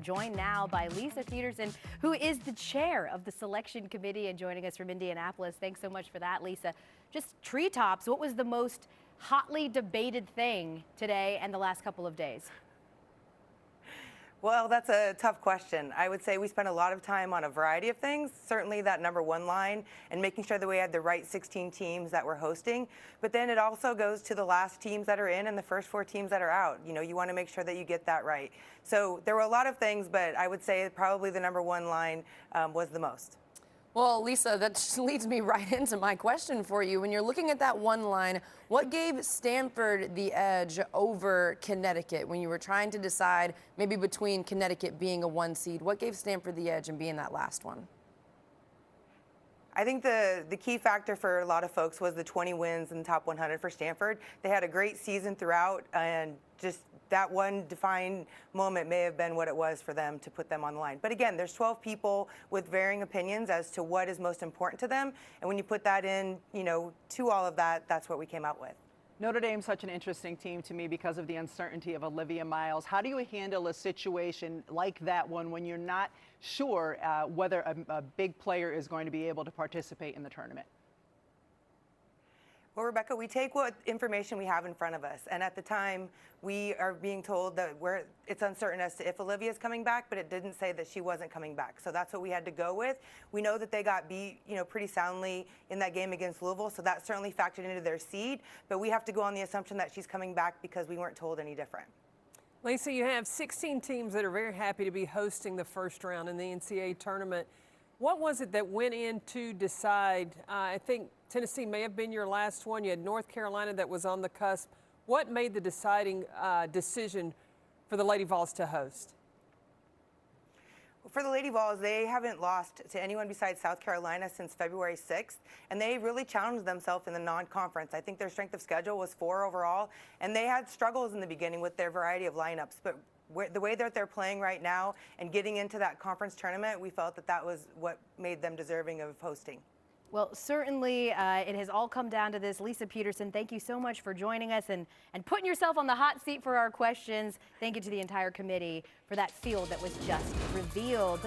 joined now by Lisa Peterson, who is the chair of the selection committee and joining us from Indianapolis. Thanks so much for that, Lisa. Just treetops, what was the most hotly debated thing today and the last couple of days? Well, that's a tough question. I would say we spent a lot of time on a variety of things, certainly that number one line and making sure that we had the right 16 teams that we're hosting. But then it also goes to the last teams that are in and the first 4 teams that are out. You know, you want to make sure that you get that right. So there were a lot of things, but I would say probably the number one line was the most. Well, Lisa, that just leads me right into my question for you. When you're looking at that one line, what gave Stanford the edge over Connecticut when you were trying to decide maybe between Connecticut being a 1 seed? What gave Stanford the edge in being that last one? I think the key factor for a lot of folks was the 20 wins in the top 100 for Stanford. They had a great season throughout, and just that one defined moment may have been what it was for them to put them on the line. But again, there's 12 people with varying opinions as to what is most important to them. And when you put that in, to all of that, that's what we came out with. Notre Dame's such an interesting team to me because of the uncertainty of Olivia Miles. How do you handle a situation like that one when you're not sure whether a big player is going to be able to participate in the tournament? Well, Rebecca, we take what information we have in front of us. And at the time, we are being told that it's uncertain as to if Olivia's coming back, but it didn't say that she wasn't coming back. So that's what we had to go with. We know that they got beat, pretty soundly in that game against Louisville. So that certainly factored into their seed. But we have to go on the assumption that she's coming back because we weren't told any different. Lisa, you have 16 teams that are very happy to be hosting the first round in the NCAA tournament. What was it that went in to decide? I think Tennessee may have been your last one. You had North Carolina that was on the cusp. What made the deciding decision for the Lady Vols to host? For the Lady Vols, they haven't lost to anyone besides South Carolina since February 6th, and they really challenged themselves in the non-conference. I think their strength of schedule was 4 overall, and they had struggles in the beginning with their variety of lineups. But the way that they're playing right now and getting into that conference tournament, we felt that that was what made them deserving of hosting. Well, certainly it has all come down to this. Lisa Peterson, thank you so much for joining us and putting yourself on the hot seat for our questions. Thank you to the entire committee for that field that was just revealed.